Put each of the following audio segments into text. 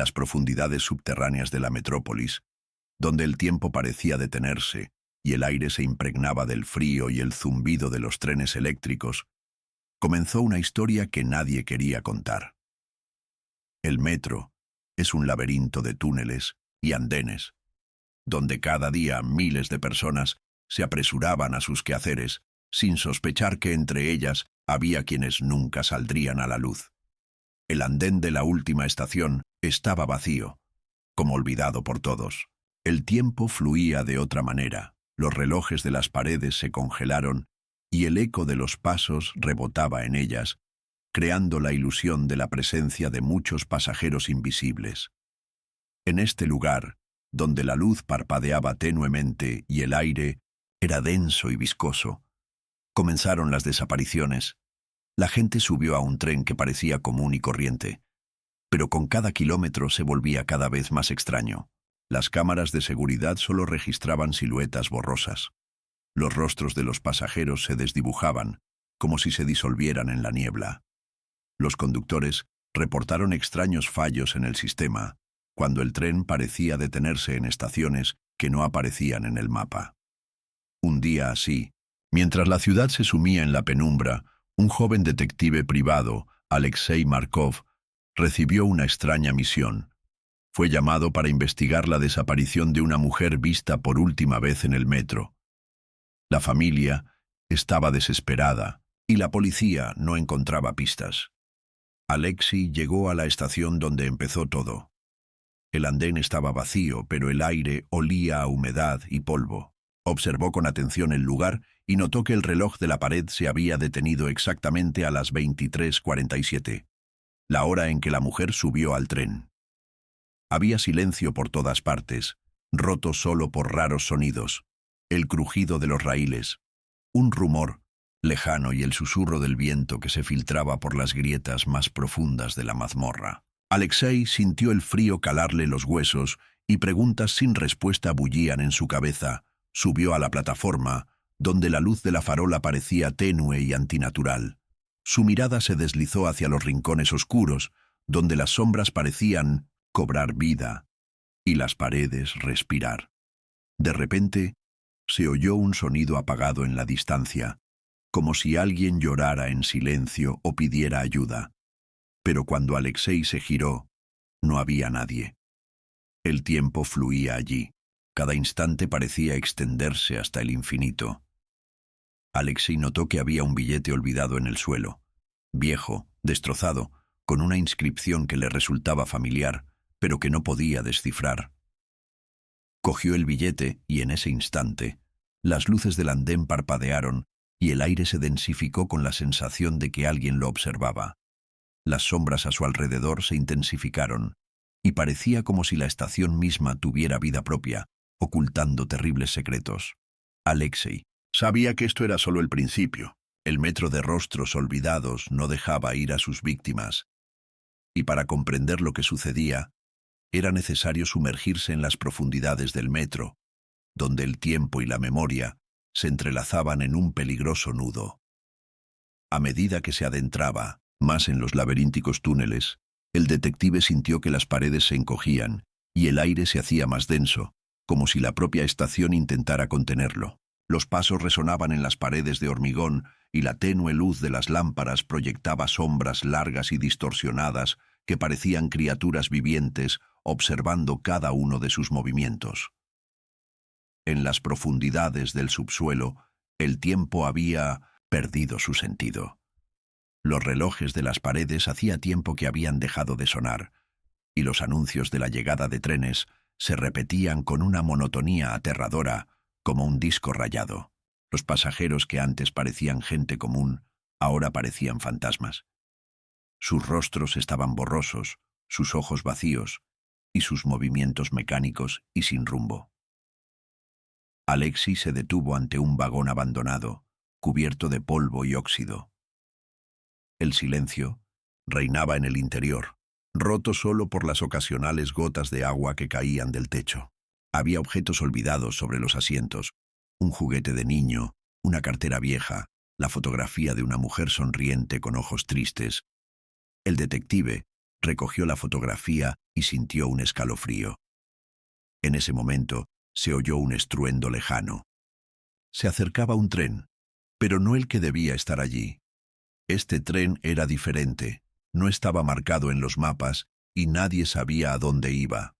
las profundidades subterráneas de la metrópolis, donde el tiempo parecía detenerse y el aire se impregnaba del frío y el zumbido de los trenes eléctricos, comenzó una historia que nadie quería contar. El metro es un laberinto de túneles y andenes, donde cada día miles de personas se apresuraban a sus quehaceres, sin sospechar que entre ellas había quienes nunca saldrían a la luz. El andén de la última estación estaba vacío, como olvidado por todos. El tiempo fluía de otra manera, los relojes de las paredes se congelaron y el eco de los pasos rebotaba en ellas, creando la ilusión de la presencia de muchos pasajeros invisibles. En este lugar, donde la luz parpadeaba tenuemente y el aire era denso y viscoso, comenzaron las desapariciones. La gente subió a un tren que parecía común y corriente, pero con cada kilómetro se volvía cada vez más extraño. Las cámaras de seguridad solo registraban siluetas borrosas. Los rostros de los pasajeros se desdibujaban, como si se disolvieran en la niebla. Los conductores reportaron extraños fallos en el sistema, cuando el tren parecía detenerse en estaciones que no aparecían en el mapa. Un día así, mientras la ciudad se sumía en la penumbra, un joven detective privado, Alexei Markov, recibió una extraña misión. Fue llamado para investigar la desaparición de una mujer vista por última vez en el metro. La familia estaba desesperada y la policía no encontraba pistas. Alexei llegó a la estación donde empezó todo. El andén estaba vacío, pero el aire olía a humedad y polvo. Observó con atención el lugar y notó que el reloj de la pared se había detenido exactamente a las 23:47, la hora en que la mujer subió al tren. Había silencio por todas partes, roto solo por raros sonidos, el crujido de los raíles, un rumor lejano y el susurro del viento que se filtraba por las grietas más profundas de la mazmorra. Alexei sintió el frío calarle los huesos y preguntas sin respuesta bullían en su cabeza. Subió a la plataforma, donde la luz de la farola parecía tenue y antinatural. Su mirada se deslizó hacia los rincones oscuros, donde las sombras parecían cobrar vida y las paredes respirar. De repente, se oyó un sonido apagado en la distancia, como si alguien llorara en silencio o pidiera ayuda. Pero cuando Alexei se giró, no había nadie. El tiempo fluía allí. Cada instante parecía extenderse hasta el infinito. Alexei notó que había un billete olvidado en el suelo, viejo, destrozado, con una inscripción que le resultaba familiar, pero que no podía descifrar. Cogió el billete y en ese instante, las luces del andén parpadearon y el aire se densificó con la sensación de que alguien lo observaba. Las sombras a su alrededor se intensificaron y parecía como si la estación misma tuviera vida propia, ocultando terribles secretos. Alexei sabía que esto era solo el principio. El metro de rostros olvidados no dejaba ir a sus víctimas. Y para comprender lo que sucedía, era necesario sumergirse en las profundidades del metro, donde el tiempo y la memoria se entrelazaban en un peligroso nudo. A medida que se adentraba más en los laberínticos túneles, el detective sintió que las paredes se encogían y el aire se hacía más denso, como si la propia estación intentara contenerlo. Los pasos resonaban en las paredes de hormigón y la tenue luz de las lámparas proyectaba sombras largas y distorsionadas que parecían criaturas vivientes observando cada uno de sus movimientos. En las profundidades del subsuelo, el tiempo había perdido su sentido. Los relojes de las paredes hacía tiempo que habían dejado de sonar, y los anuncios de la llegada de trenes se repetían con una monotonía aterradora, como un disco rayado. Los pasajeros que antes parecían gente común, ahora parecían fantasmas. Sus rostros estaban borrosos, sus ojos vacíos, y sus movimientos mecánicos y sin rumbo. Alexei se detuvo ante un vagón abandonado, cubierto de polvo y óxido. El silencio reinaba en el interior, roto solo por las ocasionales gotas de agua que caían del techo. Había objetos olvidados sobre los asientos, un juguete de niño, una cartera vieja, la fotografía de una mujer sonriente con ojos tristes. El detective recogió la fotografía y sintió un escalofrío. En ese momento se oyó un estruendo lejano. Se acercaba un tren, pero no el que debía estar allí. Este tren era diferente, no estaba marcado en los mapas y nadie sabía a dónde iba.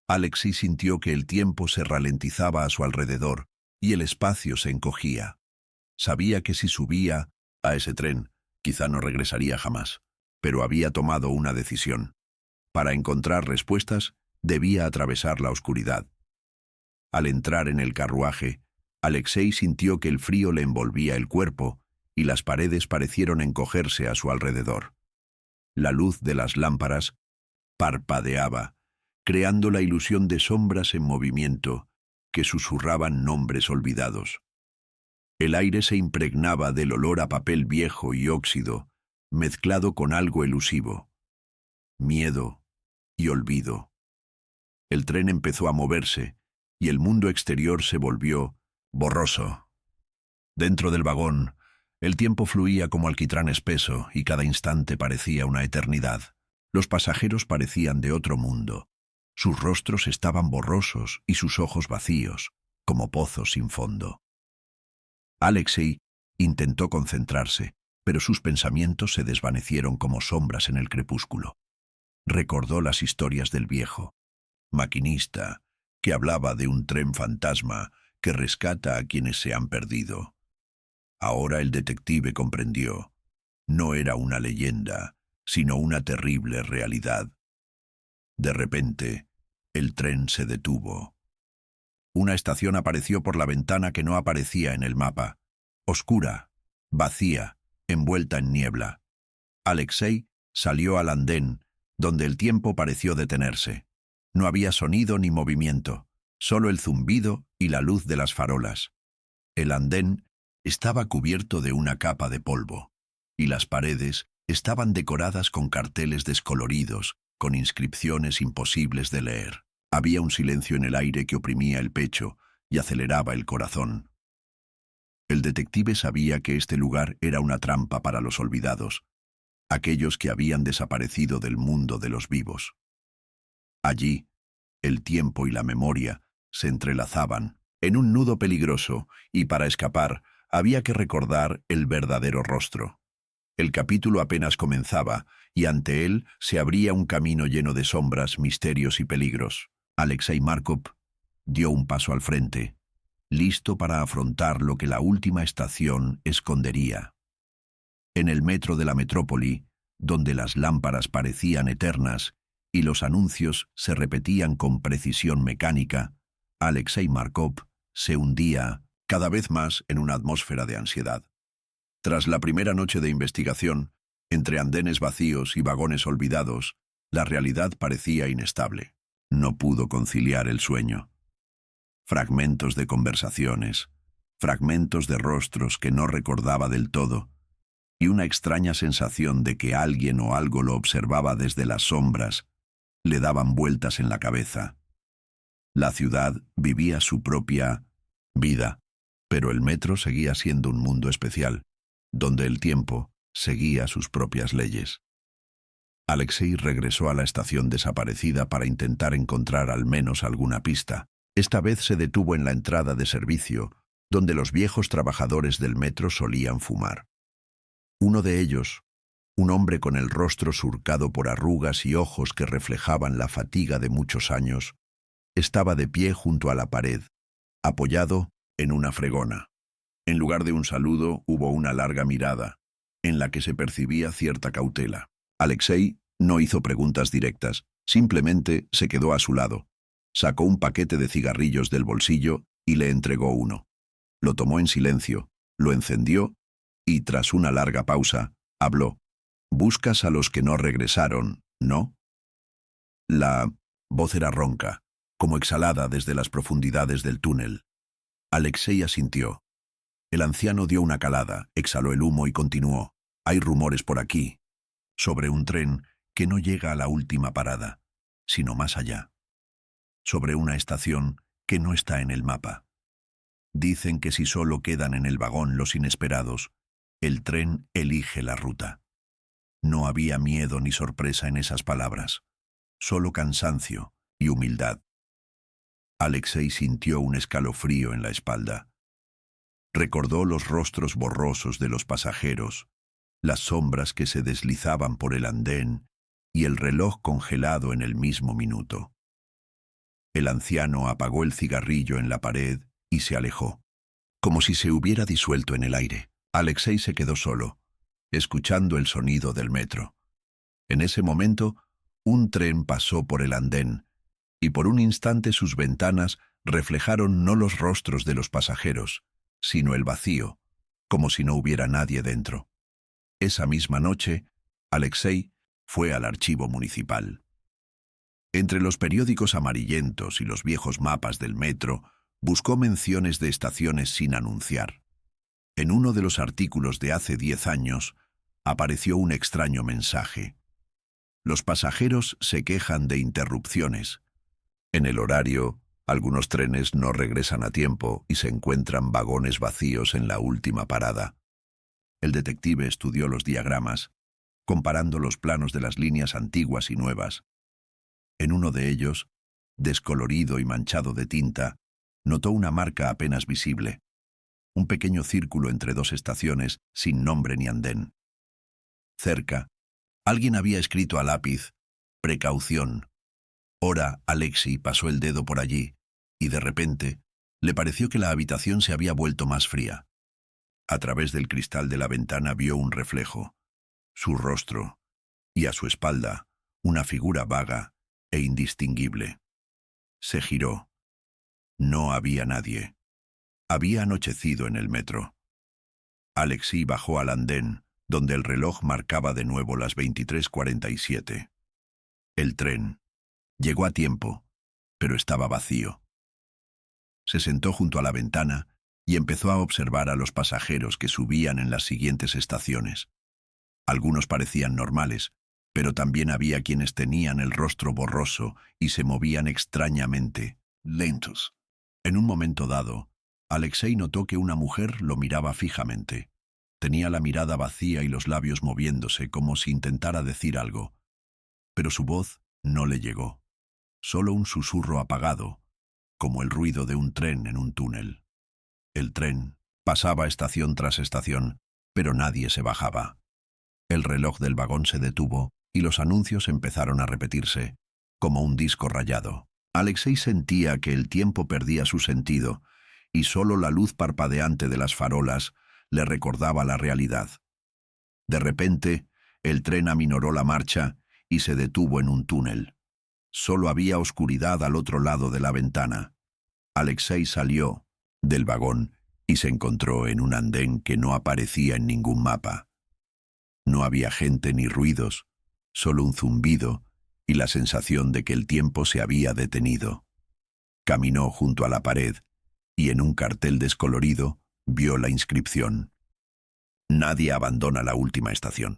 Alexei sintió que el tiempo se ralentizaba a su alrededor y el espacio se encogía. Sabía que si subía a ese tren, quizá no regresaría jamás, pero había tomado una decisión. Para encontrar respuestas, debía atravesar la oscuridad. Al entrar en el carruaje, Alexei sintió que el frío le envolvía el cuerpo y las paredes parecieron encogerse a su alrededor. La luz de las lámparas parpadeaba, creando la ilusión de sombras en movimiento que susurraban nombres olvidados. El aire se impregnaba del olor a papel viejo y óxido, mezclado con algo elusivo. Miedo y olvido. El tren empezó a moverse y el mundo exterior se volvió borroso. Dentro del vagón, el tiempo fluía como alquitrán espeso y cada instante parecía una eternidad. Los pasajeros parecían de otro mundo. Sus rostros estaban borrosos y sus ojos vacíos, como pozos sin fondo. Alexei intentó concentrarse, pero sus pensamientos se desvanecieron como sombras en el crepúsculo. Recordó las historias del viejo maquinista, que hablaba de un tren fantasma que rescata a quienes se han perdido. Ahora el detective comprendió. No era una leyenda, sino una terrible realidad. De repente, el tren se detuvo. Una estación apareció por la ventana que no aparecía en el mapa. Oscura, vacía, envuelta en niebla. Alexei salió al andén, donde el tiempo pareció detenerse. No había sonido ni movimiento, solo el zumbido y la luz de las farolas. El andén estaba cubierto de una capa de polvo, y las paredes estaban decoradas con carteles descoloridos, con inscripciones imposibles de leer. Había un silencio en el aire que oprimía el pecho y aceleraba el corazón. El detective sabía que este lugar era una trampa para los olvidados, aquellos que habían desaparecido del mundo de los vivos. Allí, el tiempo y la memoria se entrelazaban en un nudo peligroso y para escapar había que recordar el verdadero rostro. El capítulo apenas comenzaba y ante él se abría un camino lleno de sombras, misterios y peligros. Alexei Markov dio un paso al frente, listo para afrontar lo que la última estación escondería. En el metro de la metrópoli, donde las lámparas parecían eternas y los anuncios se repetían con precisión mecánica, Alexei Markov se hundía cada vez más en una atmósfera de ansiedad. Tras la primera noche de investigación, entre andenes vacíos y vagones olvidados, la realidad parecía inestable. No pudo conciliar el sueño. Fragmentos de conversaciones, fragmentos de rostros que no recordaba del todo, y una extraña sensación de que alguien o algo lo observaba desde las sombras, le daban vueltas en la cabeza. La ciudad vivía su propia vida, pero el metro seguía siendo un mundo especial, donde el tiempo seguía sus propias leyes. Alexei regresó a la estación desaparecida para intentar encontrar al menos alguna pista. Esta vez se detuvo en la entrada de servicio, donde los viejos trabajadores del metro solían fumar. Uno de ellos, un hombre con el rostro surcado por arrugas y ojos que reflejaban la fatiga de muchos años, estaba de pie junto a la pared, apoyado en una fregona. En lugar de un saludo hubo una larga mirada, en la que se percibía cierta cautela. Alexei no hizo preguntas directas, simplemente se quedó a su lado. Sacó un paquete de cigarrillos del bolsillo y le entregó uno. Lo tomó en silencio, lo encendió y, tras una larga pausa, habló. «Buscas a los que no regresaron, ¿no?» La voz era ronca, como exhalada desde las profundidades del túnel. Alexei asintió. El anciano dio una calada, exhaló el humo y continuó. «Hay rumores por aquí, sobre un tren que no llega a la última parada, sino más allá. Sobre una estación que no está en el mapa. Dicen que si solo quedan en el vagón los inesperados, el tren elige la ruta. No había miedo ni sorpresa en esas palabras, solo cansancio y humildad. Alexei sintió un escalofrío en la espalda. Recordó los rostros borrosos de los pasajeros, las sombras que se deslizaban por el andén y el reloj congelado en el mismo minuto. El anciano apagó el cigarrillo en la pared y se alejó, como si se hubiera disuelto en el aire. Alexei se quedó solo, escuchando el sonido del metro. En ese momento, un tren pasó por el andén, y por un instante sus ventanas reflejaron no los rostros de los pasajeros, sino el vacío, como si no hubiera nadie dentro. Esa misma noche, Alexei fue al archivo municipal. Entre los periódicos amarillentos y los viejos mapas del metro, buscó menciones de estaciones sin anunciar. En uno de los artículos de hace 10 años, apareció un extraño mensaje. Los pasajeros se quejan de interrupciones. En el horario, algunos trenes no regresan a tiempo y se encuentran vagones vacíos en la última parada. El detective estudió los diagramas, comparando los planos de las líneas antiguas y nuevas. En uno de ellos, descolorido y manchado de tinta, notó una marca apenas visible, un pequeño círculo entre dos estaciones sin nombre ni andén. Cerca, alguien había escrito a lápiz, «Precaución». Ora, Alexei pasó el dedo por allí, y de repente, le pareció que la habitación se había vuelto más fría. A través del cristal de la ventana vio un reflejo, su rostro, y a su espalda, una figura vaga e indistinguible. Se giró. No había nadie. Había anochecido en el metro. Alexei bajó al andén, donde el reloj marcaba de nuevo las 23:47. El tren llegó a tiempo, pero estaba vacío. Se sentó junto a la ventana y empezó a observar a los pasajeros que subían en las siguientes estaciones. Algunos parecían normales, pero también había quienes tenían el rostro borroso y se movían extrañamente, lentos. En un momento dado, Alexei notó que una mujer lo miraba fijamente. Tenía la mirada vacía y los labios moviéndose como si intentara decir algo, pero su voz no le llegó. Solo un susurro apagado, como el ruido de un tren en un túnel. El tren pasaba estación tras estación, pero nadie se bajaba. El reloj del vagón se detuvo y los anuncios empezaron a repetirse, como un disco rayado. Alexei sentía que el tiempo perdía su sentido y solo la luz parpadeante de las farolas le recordaba la realidad. De repente, el tren aminoró la marcha y se detuvo en un túnel. Solo había oscuridad al otro lado de la ventana. Alexei salió del vagón y se encontró en un andén que no aparecía en ningún mapa. No había gente ni ruidos, solo un zumbido y la sensación de que el tiempo se había detenido. Caminó junto a la pared y en un cartel descolorido vio la inscripción: «Nadie abandona la última estación».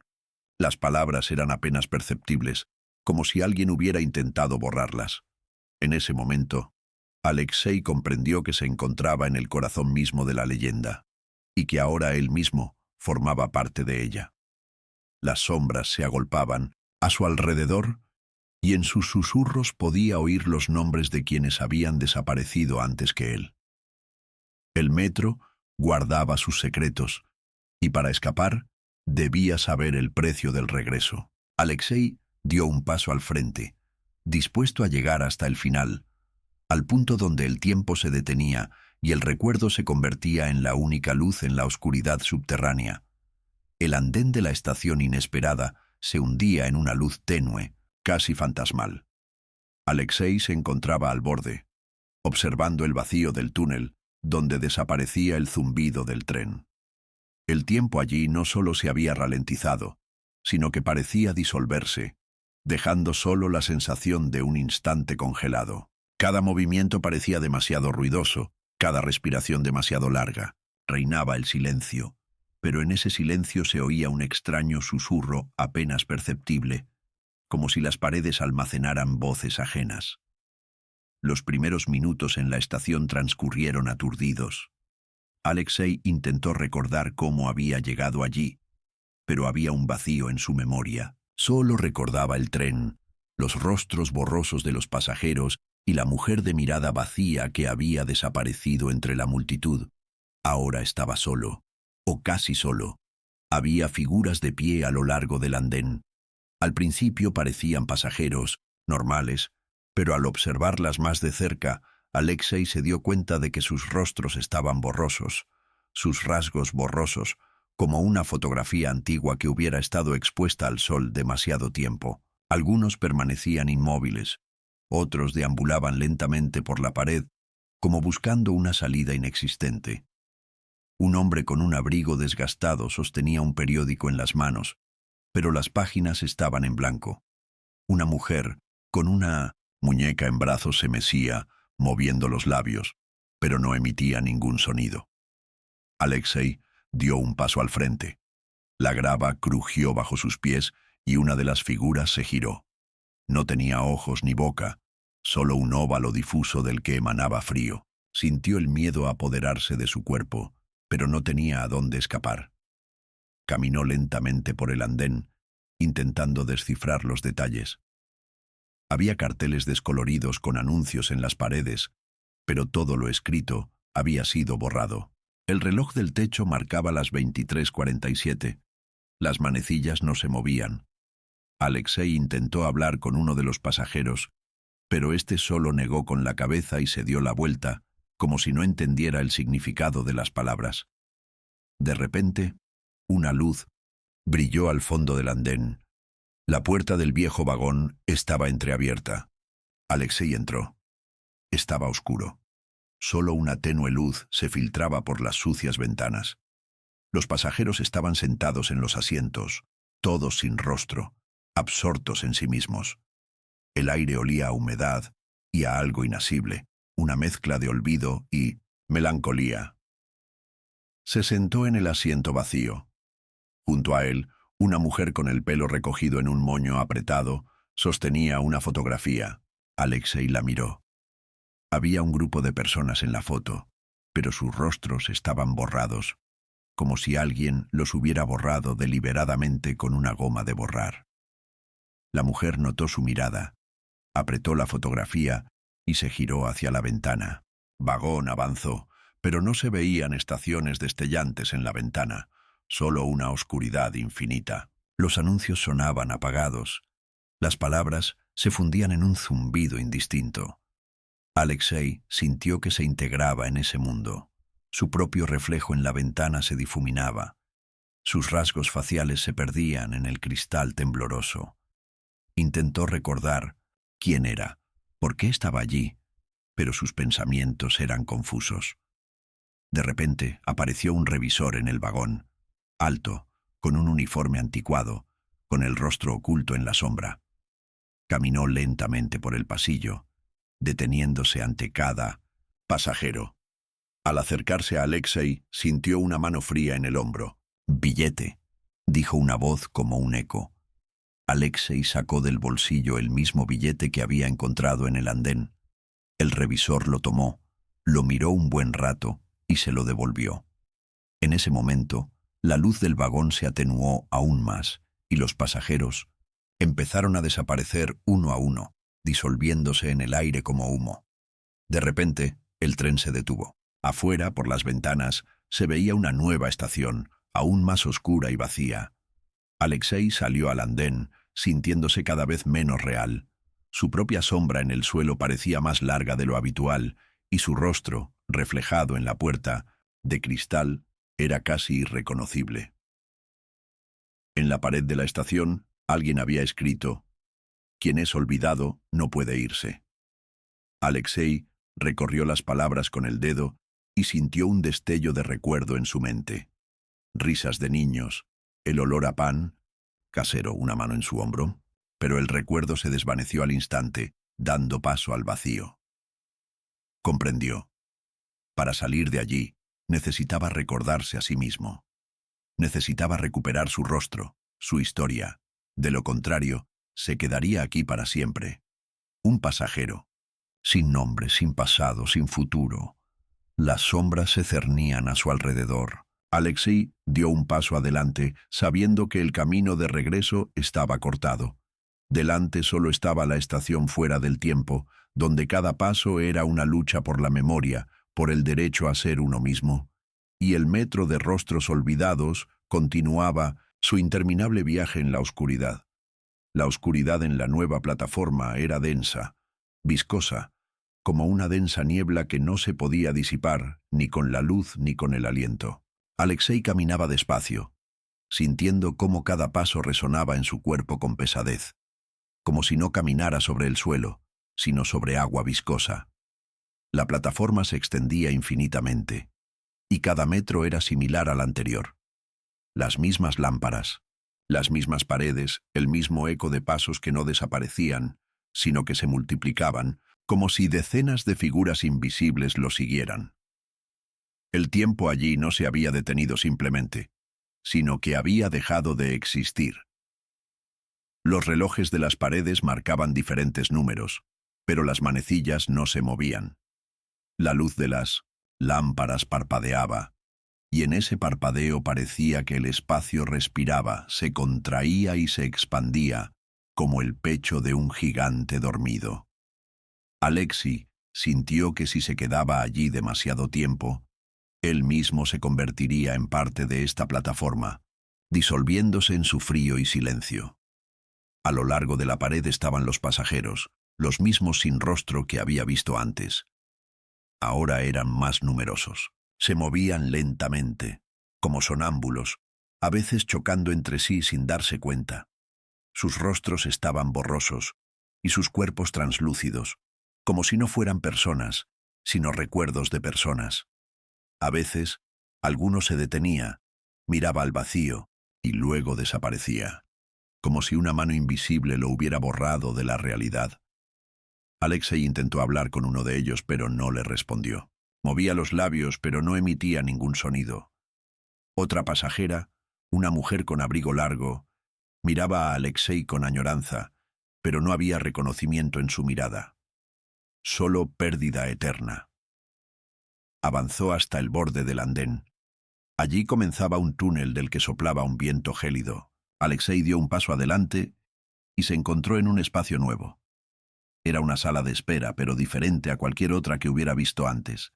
Las palabras eran apenas perceptibles, como si alguien hubiera intentado borrarlas. En ese momento, Alexei comprendió que se encontraba en el corazón mismo de la leyenda, y que ahora él mismo formaba parte de ella. Las sombras se agolpaban a su alrededor, y en sus susurros podía oír los nombres de quienes habían desaparecido antes que él. El metro guardaba sus secretos, y para escapar, debía saber el precio del regreso. Alexei dio un paso al frente, dispuesto a llegar hasta el final, al punto donde el tiempo se detenía y el recuerdo se convertía en la única luz en la oscuridad subterránea. El andén de la estación inesperada se hundía en una luz tenue, casi fantasmal. Alexei se encontraba al borde, observando el vacío del túnel, donde desaparecía el zumbido del tren. El tiempo allí no solo se había ralentizado, sino que parecía disolverse, dejando solo la sensación de un instante congelado. Cada movimiento parecía demasiado ruidoso, cada respiración demasiado larga. Reinaba el silencio, pero en ese silencio se oía un extraño susurro apenas perceptible, como si las paredes almacenaran voces ajenas. Los primeros minutos en la estación transcurrieron aturdidos. Alexei intentó recordar cómo había llegado allí, pero había un vacío en su memoria. Solo recordaba el tren, los rostros borrosos de los pasajeros y la mujer de mirada vacía que había desaparecido entre la multitud. Ahora estaba solo, o casi solo. Había figuras de pie a lo largo del andén. Al principio parecían pasajeros, normales, pero al observarlas más de cerca, Alexei se dio cuenta de que sus rostros estaban borrosos, sus rasgos borrosos, como una fotografía antigua que hubiera estado expuesta al sol demasiado tiempo. Algunos permanecían inmóviles, otros deambulaban lentamente por la pared, como buscando una salida inexistente. Un hombre con un abrigo desgastado sostenía un periódico en las manos, pero las páginas estaban en blanco. Una mujer, con una muñeca en brazos, se mecía, moviendo los labios, pero no emitía ningún sonido. Alexei dio un paso al frente. La grava crujió bajo sus pies y una de las figuras se giró. No tenía ojos ni boca, solo un óvalo difuso del que emanaba frío. Sintió el miedo apoderarse de su cuerpo, pero no tenía a dónde escapar. Caminó lentamente por el andén, intentando descifrar los detalles. Había carteles descoloridos con anuncios en las paredes, pero todo lo escrito había sido borrado. El reloj del techo marcaba las 23:47. Las manecillas no se movían. Alexei intentó hablar con uno de los pasajeros, pero éste solo negó con la cabeza y se dio la vuelta, como si no entendiera el significado de las palabras. De repente, una luz brilló al fondo del andén. La puerta del viejo vagón estaba entreabierta. Alexei entró. Estaba oscuro. Solo una tenue luz se filtraba por las sucias ventanas. Los pasajeros estaban sentados en los asientos, todos sin rostro, absortos en sí mismos. El aire olía a humedad y a algo inasible, una mezcla de olvido y melancolía. Se sentó en el asiento vacío. Junto a él, una mujer con el pelo recogido en un moño apretado sostenía una fotografía. Alexei la miró. Había un grupo de personas en la foto, pero sus rostros estaban borrados, como si alguien los hubiera borrado deliberadamente con una goma de borrar. La mujer notó su mirada, apretó la fotografía y se giró hacia la ventana. Vagón avanzó, pero no se veían estaciones destellantes en la ventana, solo una oscuridad infinita. Los anuncios sonaban apagados. Las palabras se fundían en un zumbido indistinto. Alexei sintió que se integraba en ese mundo. Su propio reflejo en la ventana se difuminaba. Sus rasgos faciales se perdían en el cristal tembloroso. Intentó recordar quién era, por qué estaba allí, pero sus pensamientos eran confusos. De repente apareció un revisor en el vagón, alto, con un uniforme anticuado, con el rostro oculto en la sombra. Caminó lentamente por el pasillo, deteniéndose ante cada pasajero. Al acercarse a Alexei, sintió una mano fría en el hombro. «Billete», dijo una voz como un eco. Alexei sacó del bolsillo el mismo billete que había encontrado en el andén. El revisor lo tomó, lo miró un buen rato y se lo devolvió. En ese momento, la luz del vagón se atenuó aún más y los pasajeros empezaron a desaparecer uno a uno, disolviéndose en el aire como humo. De repente, el tren se detuvo. Afuera, por las ventanas, se veía una nueva estación, aún más oscura y vacía. Alexei salió al andén, sintiéndose cada vez menos real. Su propia sombra en el suelo parecía más larga de lo habitual, y su rostro, reflejado en la puerta, de cristal, era casi irreconocible. En la pared de la estación, alguien había escrito: «Quien es olvidado no puede irse». Alexei recorrió las palabras con el dedo y sintió un destello de recuerdo en su mente. Risas de niños, el olor a pan, casero, una mano en su hombro, pero el recuerdo se desvaneció al instante, dando paso al vacío. Comprendió. Para salir de allí, necesitaba recordarse a sí mismo. Necesitaba recuperar su rostro, su historia. De lo contrario, se quedaría aquí para siempre. Un pasajero, sin nombre, sin pasado, sin futuro. Las sombras se cernían a su alrededor. Alexei dio un paso adelante, sabiendo que el camino de regreso estaba cortado. Delante solo estaba la estación fuera del tiempo, donde cada paso era una lucha por la memoria, por el derecho a ser uno mismo. Y el metro de rostros olvidados continuaba su interminable viaje en la oscuridad. La oscuridad en la nueva plataforma era densa, viscosa, como una densa niebla que no se podía disipar ni con la luz ni con el aliento. Alexei caminaba despacio, sintiendo cómo cada paso resonaba en su cuerpo con pesadez, como si no caminara sobre el suelo, sino sobre agua viscosa. La plataforma se extendía infinitamente, y cada metro era similar al anterior. Las mismas lámparas, las mismas paredes, el mismo eco de pasos que no desaparecían, sino que se multiplicaban, como si decenas de figuras invisibles lo siguieran. El tiempo allí no se había detenido simplemente, sino que había dejado de existir. Los relojes de las paredes marcaban diferentes números, pero las manecillas no se movían. La luz de las lámparas parpadeaba, y en ese parpadeo parecía que el espacio respiraba, se contraía y se expandía, como el pecho de un gigante dormido. Alexei sintió que si se quedaba allí demasiado tiempo, él mismo se convertiría en parte de esta plataforma, disolviéndose en su frío y silencio. A lo largo de la pared estaban los pasajeros, los mismos sin rostro que había visto antes. Ahora eran más numerosos. Se movían lentamente, como sonámbulos, a veces chocando entre sí sin darse cuenta. Sus rostros estaban borrosos y sus cuerpos translúcidos, como si no fueran personas, sino recuerdos de personas. A veces, alguno se detenía, miraba al vacío y luego desaparecía, como si una mano invisible lo hubiera borrado de la realidad. Alexei intentó hablar con uno de ellos, pero no le respondió. Movía los labios, pero no emitía ningún sonido. Otra pasajera, una mujer con abrigo largo, miraba a Alexei con añoranza, pero no había reconocimiento en su mirada. Solo pérdida eterna. Avanzó hasta el borde del andén. Allí comenzaba un túnel del que soplaba un viento gélido. Alexei dio un paso adelante y se encontró en un espacio nuevo. Era una sala de espera, pero diferente a cualquier otra que hubiera visto antes.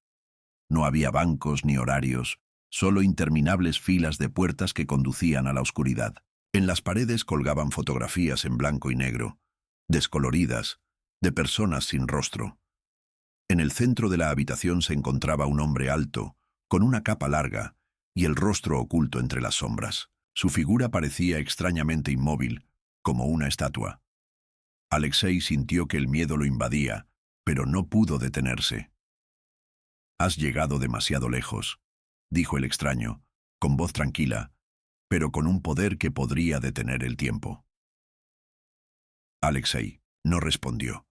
No había bancos ni horarios, solo interminables filas de puertas que conducían a la oscuridad. En las paredes colgaban fotografías en blanco y negro, descoloridas, de personas sin rostro. En el centro de la habitación se encontraba un hombre alto, con una capa larga y el rostro oculto entre las sombras. Su figura parecía extrañamente inmóvil, como una estatua. Alexei sintió que el miedo lo invadía, pero no pudo detenerse. «Has llegado demasiado lejos», dijo el extraño, con voz tranquila, pero con un poder que podría detener el tiempo. Alexei no respondió.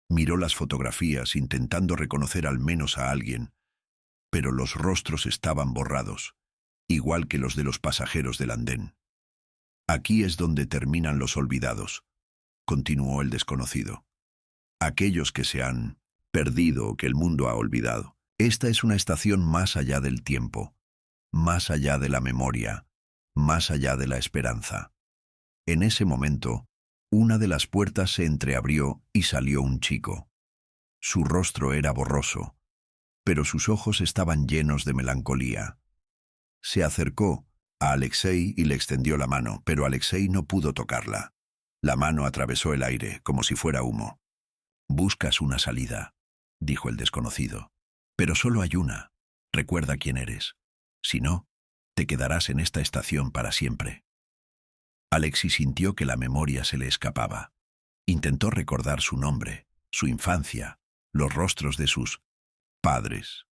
Miró las fotografías intentando reconocer al menos a alguien, pero los rostros estaban borrados, igual que los de los pasajeros del andén. «Aquí es donde terminan los olvidados», continuó el desconocido. «Aquellos que se han perdido o que el mundo ha olvidado. Esta es una estación más allá del tiempo, más allá de la memoria, más allá de la esperanza». En ese momento, una de las puertas se entreabrió y salió un chico. Su rostro era borroso, pero sus ojos estaban llenos de melancolía. Se acercó a Alexei y le extendió la mano, pero Alexei no pudo tocarla. La mano atravesó el aire, como si fuera humo. «Buscas una salida», dijo el desconocido. «Pero solo hay una. Recuerda quién eres. Si no, te quedarás en esta estación para siempre». Alexei sintió que la memoria se le escapaba. Intentó recordar su nombre, su infancia, los rostros de sus padres.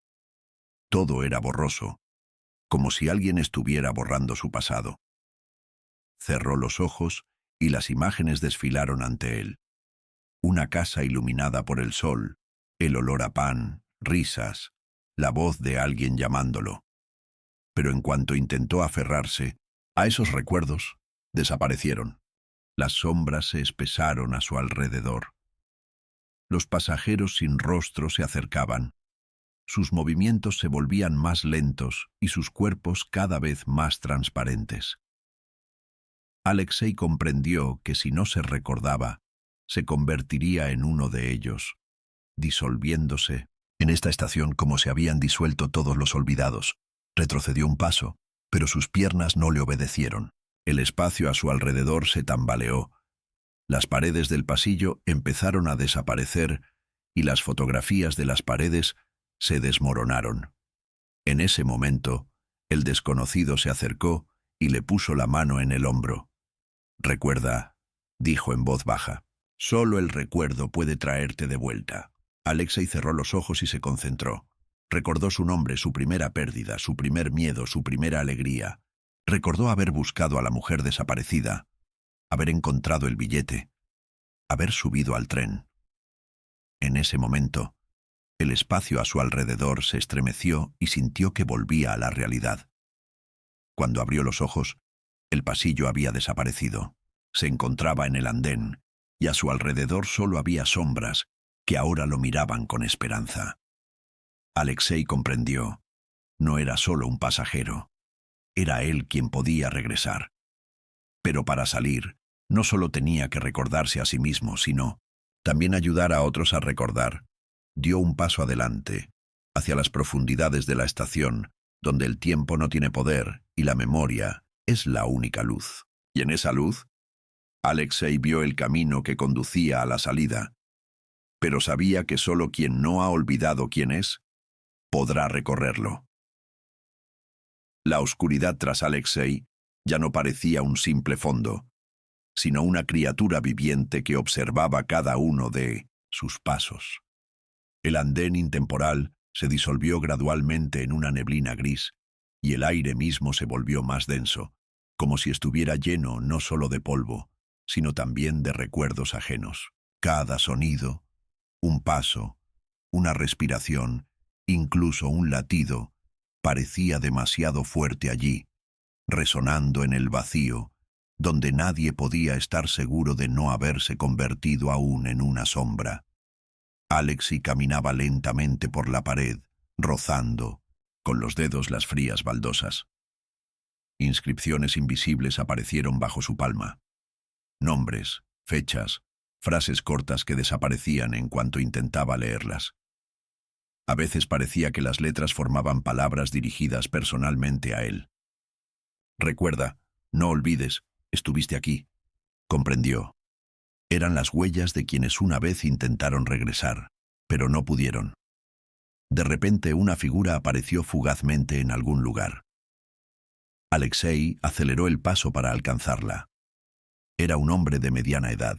Todo era borroso, como si alguien estuviera borrando su pasado. Cerró los ojos y las imágenes desfilaron ante él. Una casa iluminada por el sol, el olor a pan, risas, la voz de alguien llamándolo. Pero en cuanto intentó aferrarse a esos recuerdos, desaparecieron. Las sombras se espesaron a su alrededor. Los pasajeros sin rostro se acercaban. Sus movimientos se volvían más lentos y sus cuerpos cada vez más transparentes. Alexei comprendió que si no se recordaba, se convertiría en uno de ellos, disolviéndose. En esta estación, como se habían disuelto todos los olvidados, retrocedió un paso, pero sus piernas no le obedecieron. El espacio a su alrededor se tambaleó. Las paredes del pasillo empezaron a desaparecer y las fotografías de las paredes se desmoronaron. En ese momento, el desconocido se acercó y le puso la mano en el hombro. «Recuerda», dijo en voz baja, «solo el recuerdo puede traerte de vuelta». Alexei cerró los ojos y se concentró. Recordó su nombre, su primera pérdida, su primer miedo, su primera alegría. Recordó haber buscado a la mujer desaparecida, haber encontrado el billete, haber subido al tren. En ese momento, el espacio a su alrededor se estremeció y sintió que volvía a la realidad. Cuando abrió los ojos, el pasillo había desaparecido. Se encontraba en el andén, y a su alrededor solo había sombras que ahora lo miraban con esperanza. Alexei comprendió. No era solo un pasajero. Era él quien podía regresar. Pero para salir, no solo tenía que recordarse a sí mismo, sino también ayudar a otros a recordar. Dio un paso adelante, hacia las profundidades de la estación, donde el tiempo no tiene poder y la memoria es la única luz. Y en esa luz, Alexei vio el camino que conducía a la salida, pero sabía que solo quien no ha olvidado quién es, podrá recorrerlo. La oscuridad tras Alexei ya no parecía un simple fondo, sino una criatura viviente que observaba cada uno de sus pasos. El andén intemporal se disolvió gradualmente en una neblina gris, y el aire mismo se volvió más denso, como si estuviera lleno no solo de polvo, sino también de recuerdos ajenos. Cada sonido, un paso, una respiración, incluso un latido, parecía demasiado fuerte allí, resonando en el vacío, donde nadie podía estar seguro de no haberse convertido aún en una sombra. Alexei caminaba lentamente por la pared, rozando con los dedos las frías baldosas. Inscripciones invisibles aparecieron bajo su palma. Nombres, fechas, frases cortas que desaparecían en cuanto intentaba leerlas. A veces parecía que las letras formaban palabras dirigidas personalmente a él. «Recuerda, no olvides, estuviste aquí», comprendió. Eran las huellas de quienes una vez intentaron regresar, pero no pudieron. De repente una figura apareció fugazmente en algún lugar. Alexei aceleró el paso para alcanzarla. Era un hombre de mediana edad,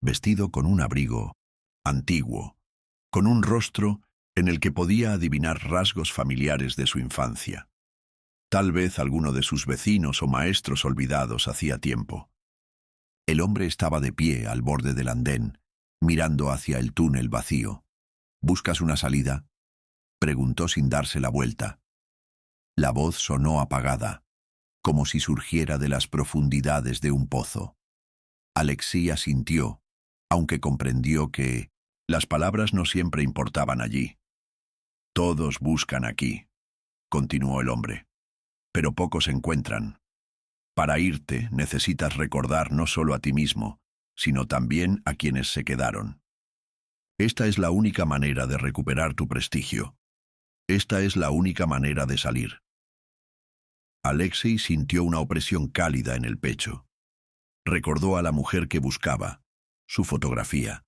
vestido con un abrigo antiguo, con un rostro en el que podía adivinar rasgos familiares de su infancia. Tal vez alguno de sus vecinos o maestros olvidados hacía tiempo. El hombre estaba de pie al borde del andén, mirando hacia el túnel vacío. «¿Buscas una salida?», preguntó sin darse la vuelta. La voz sonó apagada, como si surgiera de las profundidades de un pozo. Alexei asintió, aunque comprendió que las palabras no siempre importaban allí. «Todos buscan aquí», continuó el hombre, «pero pocos encuentran. Para irte necesitas recordar no solo a ti mismo, sino también a quienes se quedaron. Esta es la única manera de recuperar tu prestigio. Esta es la única manera de salir». Alexei sintió una opresión cálida en el pecho. Recordó a la mujer que buscaba, su fotografía,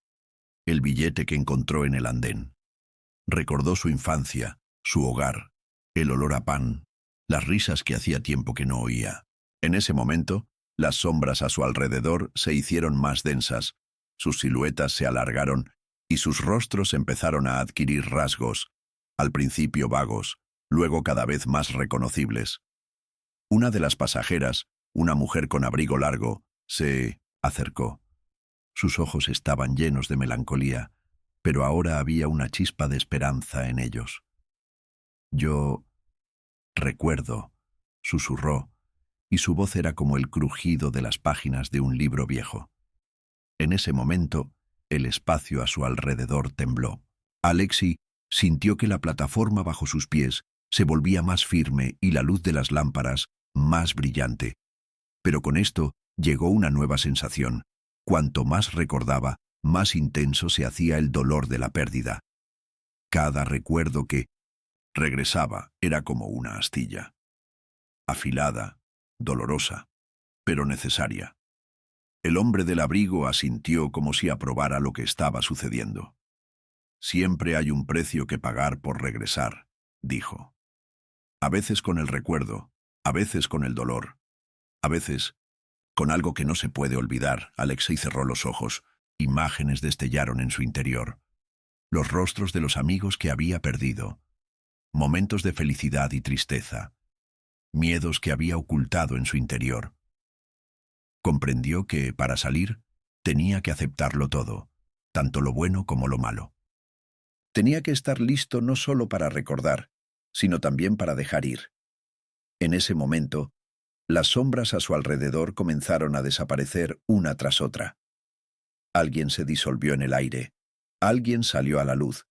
el billete que encontró en el andén. Recordó su infancia, su hogar, el olor a pan, las risas que hacía tiempo que no oía. En ese momento, las sombras a su alrededor se hicieron más densas, sus siluetas se alargaron y sus rostros empezaron a adquirir rasgos, al principio vagos, luego cada vez más reconocibles. Una de las pasajeras, una mujer con abrigo largo, se acercó. Sus ojos estaban llenos de melancolía, pero ahora había una chispa de esperanza en ellos. «Yo recuerdo», susurró, y su voz era como el crujido de las páginas de un libro viejo. En ese momento, el espacio a su alrededor tembló. Alexei Sintió que la plataforma bajo sus pies se volvía más firme y la luz de las lámparas más brillante. Pero con esto llegó una nueva sensación. Cuanto más recordaba, más intenso se hacía el dolor de la pérdida. Cada recuerdo que regresaba era como una astilla. Afilada, dolorosa, pero necesaria. El hombre del abrigo asintió como si aprobara lo que estaba sucediendo. Siempre hay un precio que pagar por regresar, dijo. A veces con el recuerdo, a veces con el dolor, a veces con algo que no se puede olvidar. Alexei cerró los ojos. Imágenes destellaron en su interior. Los rostros de los amigos que había perdido. Momentos de felicidad y tristeza. Miedos que había ocultado en su interior. Comprendió que, para salir, tenía que aceptarlo todo, tanto lo bueno como lo malo. Tenía que estar listo no solo para recordar, sino también para dejar ir. En ese momento, las sombras a su alrededor comenzaron a desaparecer una tras otra. Alguien se disolvió en el aire, alguien salió a la luz,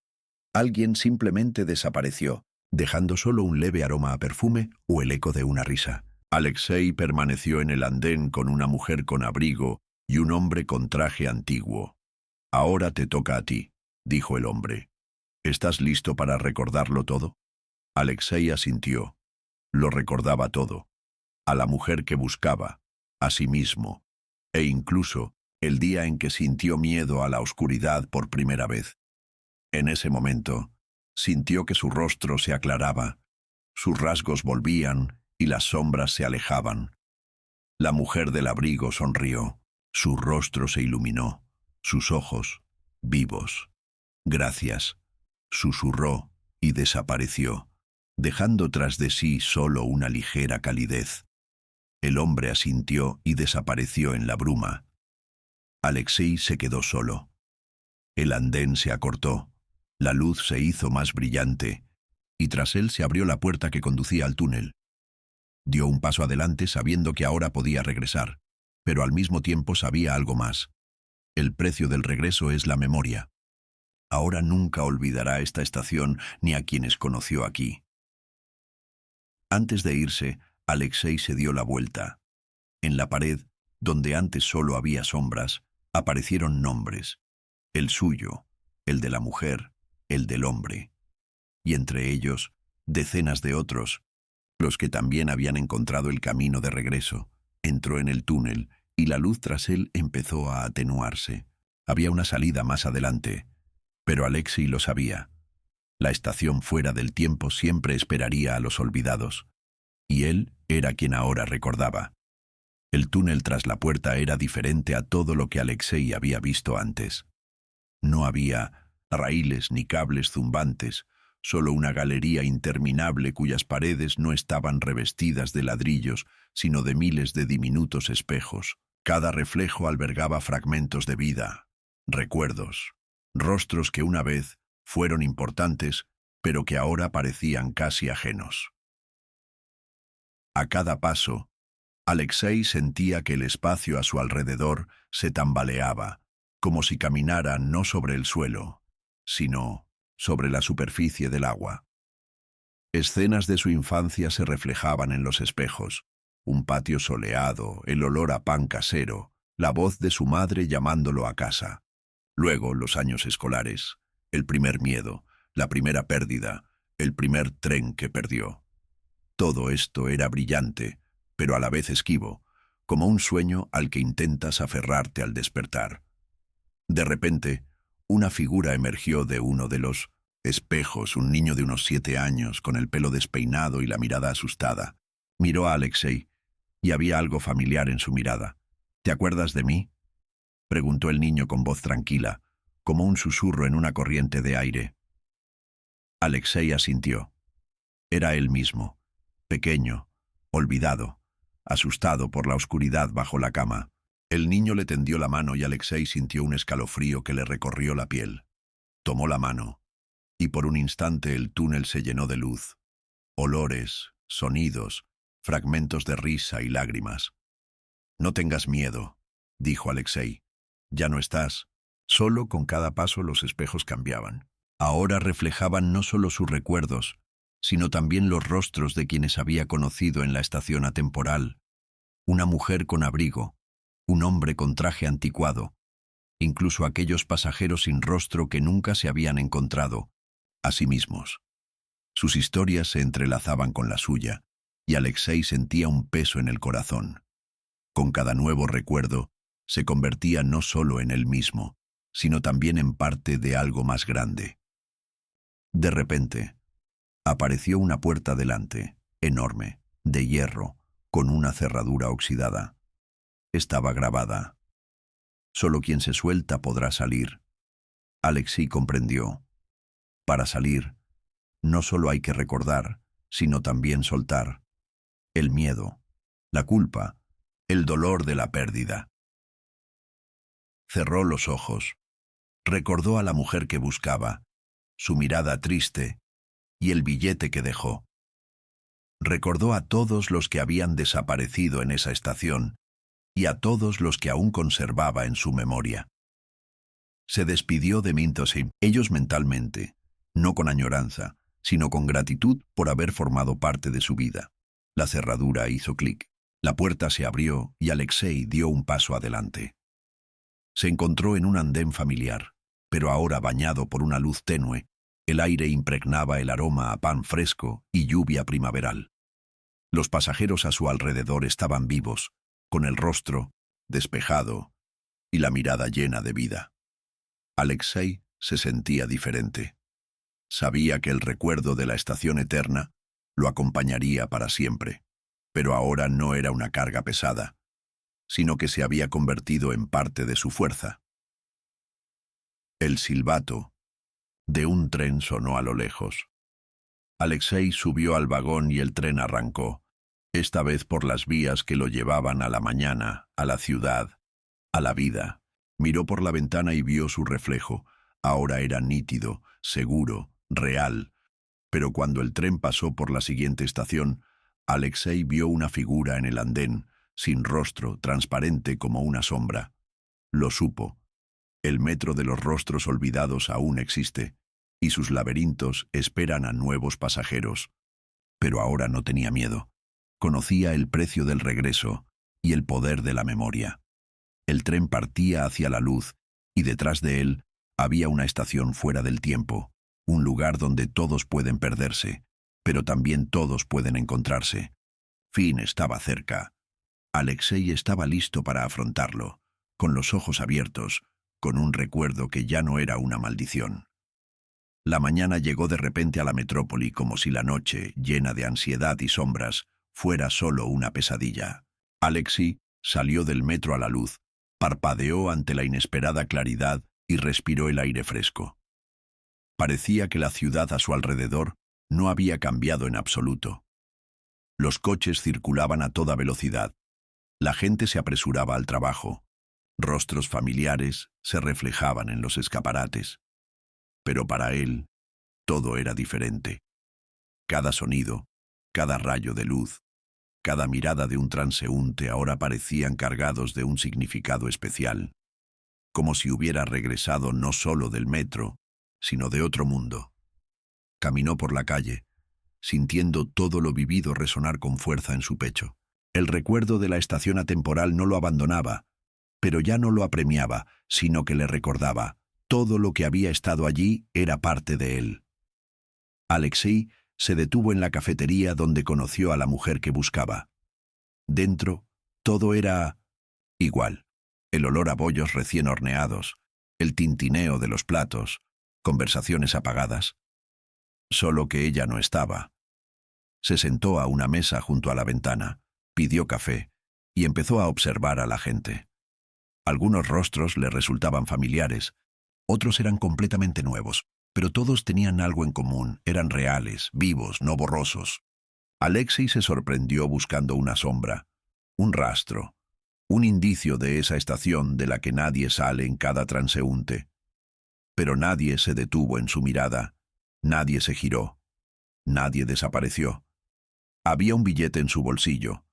alguien simplemente desapareció, dejando solo un leve aroma a perfume o el eco de una risa. Alexei permaneció en el andén con una mujer con abrigo y un hombre con traje antiguo. «Ahora te toca a ti», dijo el hombre. «¿Estás listo para recordarlo todo?» Alexei asintió. Lo recordaba todo. A la mujer que buscaba, a sí mismo, e incluso el día en que sintió miedo a la oscuridad por primera vez. En ese momento, sintió que su rostro se aclaraba, sus rasgos volvían y las sombras se alejaban. La mujer del abrigo sonrió, su rostro se iluminó, sus ojos, vivos. «Gracias», susurró y desapareció, dejando tras de sí solo una ligera calidez. El hombre asintió y desapareció en la bruma. Alexei se quedó solo. El andén se acortó, la luz se hizo más brillante, y tras él se abrió la puerta que conducía al túnel. Dio un paso adelante sabiendo que ahora podía regresar, pero al mismo tiempo sabía algo más. El precio del regreso es la memoria. Ahora nunca olvidará esta estación ni a quienes conoció aquí. Antes de irse, Alexei se dio la vuelta. En la pared, donde antes solo había sombras, aparecieron nombres. El suyo, el de la mujer, el del hombre. Y entre ellos, decenas de otros, los que también habían encontrado el camino de regreso. Entró en el túnel y la luz tras él empezó a atenuarse. Había una salida más adelante, pero Alexei lo sabía. La estación fuera del tiempo siempre esperaría a los olvidados, y él era quien ahora recordaba. El túnel tras la puerta era diferente a todo lo que Alexei había visto antes. No había raíles ni cables zumbantes, solo una galería interminable cuyas paredes no estaban revestidas de ladrillos, sino de miles de diminutos espejos. Cada reflejo albergaba fragmentos de vida, recuerdos, rostros que una vez fueron importantes, pero que ahora parecían casi ajenos. A cada paso, Alexei sentía que el espacio a su alrededor se tambaleaba, como si caminara no sobre el suelo, sino sobre la superficie del agua. Escenas de su infancia se reflejaban en los espejos, un patio soleado, el olor a pan casero, la voz de su madre llamándolo a casa. Luego los años escolares, el primer miedo, la primera pérdida, el primer tren que perdió. Todo esto era brillante, pero a la vez esquivo, como un sueño al que intentas aferrarte al despertar. De repente, una figura emergió de uno de los espejos, un niño de unos 7 años, con el pelo despeinado y la mirada asustada. Miró a Alexei, y había algo familiar en su mirada. «¿Te acuerdas de mí?», preguntó el niño con voz tranquila, como un susurro en una corriente de aire. Alexei asintió. Era él mismo, pequeño, olvidado, asustado por la oscuridad bajo la cama. El niño le tendió la mano y Alexei sintió un escalofrío que le recorrió la piel. Tomó la mano, y por un instante el túnel se llenó de luz, olores, sonidos, fragmentos de risa y lágrimas. «No tengas miedo», dijo Alexei. «Ya no estás». Solo con cada paso los espejos cambiaban. Ahora reflejaban no solo sus recuerdos, sino también los rostros de quienes había conocido en la estación atemporal. Una mujer con abrigo, un hombre con traje anticuado, incluso aquellos pasajeros sin rostro que nunca se habían encontrado a sí mismos. Sus historias se entrelazaban con la suya, y Alexei sentía un peso en el corazón. Con cada nuevo recuerdo, se convertía no solo en él mismo, sino también en parte de algo más grande. De repente, apareció una puerta delante, enorme, de hierro, con una cerradura oxidada. Estaba grabada: «Solo quien se suelta podrá salir». Alexei comprendió. Para salir, no solo hay que recordar, sino también soltar. El miedo, la culpa, el dolor de la pérdida. Cerró los ojos. Recordó a la mujer que buscaba, su mirada triste y el billete que dejó. Recordó a todos los que habían desaparecido en esa estación y a todos los que aún conservaba en su memoria. Se despidió de Mintosim, ellos mentalmente, no con añoranza, sino con gratitud por haber formado parte de su vida. La cerradura hizo clic. La puerta se abrió y Alexei dio un paso adelante. Se encontró en un andén familiar, pero ahora bañado por una luz tenue. El aire impregnaba el aroma a pan fresco y lluvia primaveral. Los pasajeros a su alrededor estaban vivos, con el rostro despejado y la mirada llena de vida. Alexei se sentía diferente. Sabía que el recuerdo de la estación eterna lo acompañaría para siempre, pero ahora no era una carga pesada, sino que se había convertido en parte de su fuerza. El silbato de un tren sonó a lo lejos. Alexei subió al vagón y el tren arrancó, esta vez por las vías que lo llevaban a la mañana, a la ciudad, a la vida. Miró por la ventana y vio su reflejo. Ahora era nítido, seguro, real. Pero cuando el tren pasó por la siguiente estación, Alexei vio una figura en el andén, sin rostro, transparente como una sombra. Lo supo. El metro de los rostros olvidados aún existe, y sus laberintos esperan a nuevos pasajeros. Pero ahora no tenía miedo. Conocía el precio del regreso y el poder de la memoria. El tren partía hacia la luz, y detrás de él había una estación fuera del tiempo, un lugar donde todos pueden perderse, pero también todos pueden encontrarse. Fin estaba cerca. Alexei estaba listo para afrontarlo, con los ojos abiertos, con un recuerdo que ya no era una maldición. La mañana llegó de repente a la metrópoli como si la noche, llena de ansiedad y sombras, fuera solo una pesadilla. Alexei salió del metro a la luz, parpadeó ante la inesperada claridad y respiró el aire fresco. Parecía que la ciudad a su alrededor no había cambiado en absoluto. Los coches circulaban a toda velocidad. La gente se apresuraba al trabajo. Rostros familiares se reflejaban en los escaparates. Pero para él, todo era diferente. Cada sonido, cada rayo de luz, cada mirada de un transeúnte ahora parecían cargados de un significado especial, como si hubiera regresado no solo del metro, sino de otro mundo. Caminó por la calle, sintiendo todo lo vivido resonar con fuerza en su pecho. El recuerdo de la estación atemporal no lo abandonaba, pero ya no lo apremiaba, sino que le recordaba. Todo lo que había estado allí era parte de él. Alexei se detuvo en la cafetería donde conoció a la mujer que buscaba. Dentro, todo era igual. El olor a bollos recién horneados, el tintineo de los platos, conversaciones apagadas. Solo que ella no estaba. Se sentó a una mesa junto a la ventana, pidió café y empezó a observar a la gente. Algunos rostros le resultaban familiares, otros eran completamente nuevos, pero todos tenían algo en común, eran reales, vivos, no borrosos. Alexei se sorprendió buscando una sombra, un rastro, un indicio de esa estación de la que nadie sale en cada transeúnte. Pero nadie se detuvo en su mirada, nadie se giró, nadie desapareció. Había un billete en su bolsillo,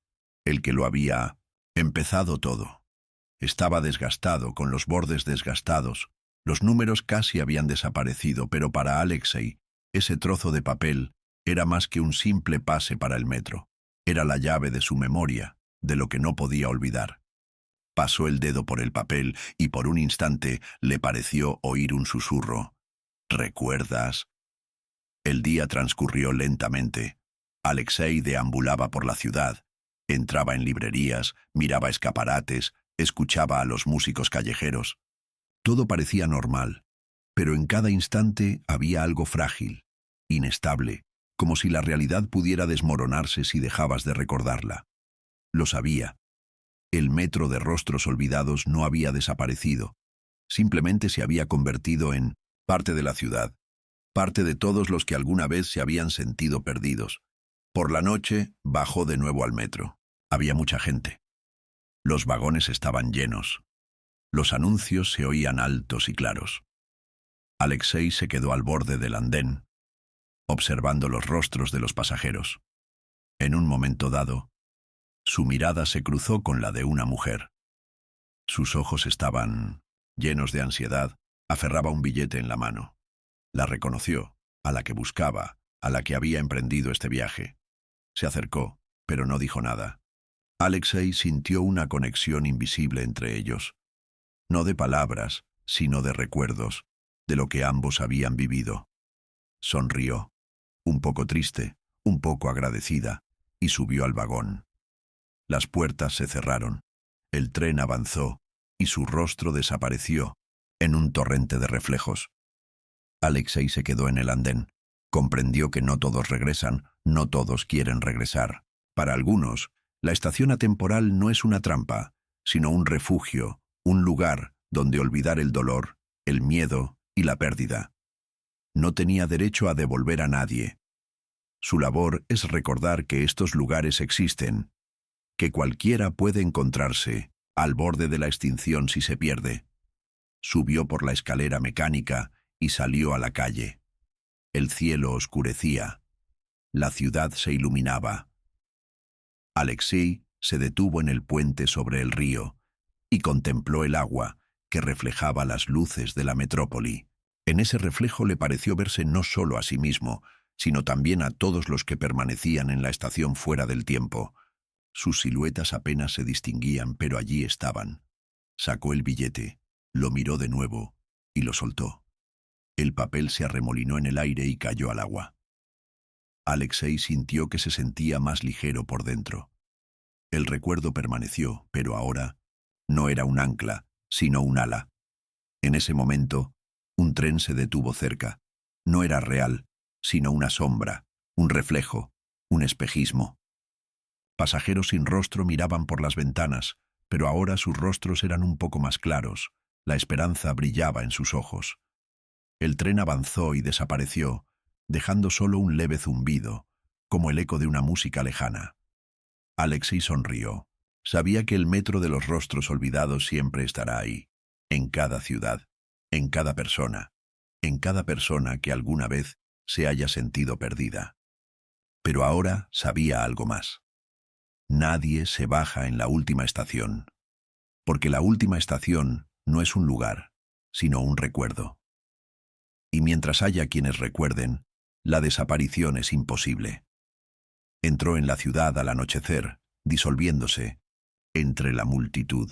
el que lo había empezado todo. Estaba desgastado, con los bordes desgastados, Los números casi habían desaparecido, pero para Alexei, ese trozo de papel era más que un simple pase para el metro. Era la llave de su memoria, de lo que no podía olvidar. Pasó el dedo por el papel y por un instante le pareció oír un susurro. ¿Recuerdas? El día transcurrió lentamente. Alexei deambulaba por la ciudad. Entraba en librerías, miraba escaparates, escuchaba a los músicos callejeros. Todo parecía normal, pero en cada instante había algo frágil, inestable, como si la realidad pudiera desmoronarse si dejabas de recordarla. Lo sabía. El metro de rostros olvidados no había desaparecido. Simplemente se había convertido en parte de la ciudad, parte de todos los que alguna vez se habían sentido perdidos. Por la noche bajó de nuevo al metro. Había mucha gente. Los vagones estaban llenos. Los anuncios se oían altos y claros. Alexei se quedó al borde del andén, observando los rostros de los pasajeros. En un momento dado, su mirada se cruzó con la de una mujer. Sus ojos estaban llenos de ansiedad. Aferraba un billete en la mano. La reconoció, a la que buscaba, a la que había emprendido este viaje. Se acercó, pero no dijo nada. Alexei sintió una conexión invisible entre ellos. No de palabras, sino de recuerdos, de lo que ambos habían vivido. Sonrió, un poco triste, un poco agradecida, y subió al vagón. Las puertas se cerraron, el tren avanzó, y su rostro desapareció en un torrente de reflejos. Alexei se quedó en el andén. Comprendió que no todos regresan, no todos quieren regresar. Para algunos, la estación atemporal no es una trampa, sino un refugio, un lugar donde olvidar el dolor, el miedo y la pérdida. No tenía derecho a devolver a nadie. Su labor es recordar que estos lugares existen, que cualquiera puede encontrarse al borde de la extinción si se pierde. Subió por la escalera mecánica y salió a la calle. El cielo oscurecía. La ciudad se iluminaba. Alexei se detuvo en el puente sobre el río y contempló el agua que reflejaba las luces de la metrópoli. En ese reflejo le pareció verse no solo a sí mismo, sino también a todos los que permanecían en la estación fuera del tiempo. Sus siluetas apenas se distinguían, pero allí estaban. Sacó el billete, lo miró de nuevo y lo soltó. El papel se arremolinó en el aire y cayó al agua. Alexei sintió que se sentía más ligero por dentro. El recuerdo permaneció, pero ahora no era un ancla, sino un ala. En ese momento, un tren se detuvo cerca. No era real, sino una sombra, un reflejo, un espejismo. Pasajeros sin rostro miraban por las ventanas, pero ahora sus rostros eran un poco más claros. La esperanza brillaba en sus ojos. El tren avanzó y desapareció, dejando solo un leve zumbido, como el eco de una música lejana. Alexei sonrió. Sabía que el metro de los rostros olvidados siempre estará ahí, en cada ciudad, en cada persona que alguna vez se haya sentido perdida. Pero ahora sabía algo más. Nadie se baja en la última estación, porque la última estación no es un lugar, sino un recuerdo. Y mientras haya quienes recuerden, la desaparición es imposible. Entró en la ciudad al anochecer, disolviéndose entre la multitud.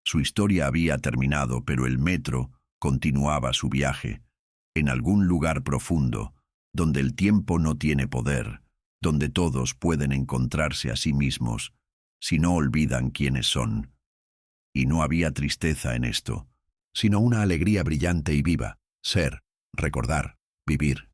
Su historia había terminado, pero el metro continuaba su viaje, en algún lugar profundo, donde el tiempo no tiene poder, donde todos pueden encontrarse a sí mismos, si no olvidan quiénes son. Y no había tristeza en esto, sino una alegría brillante y viva, ser, recordar, vivir.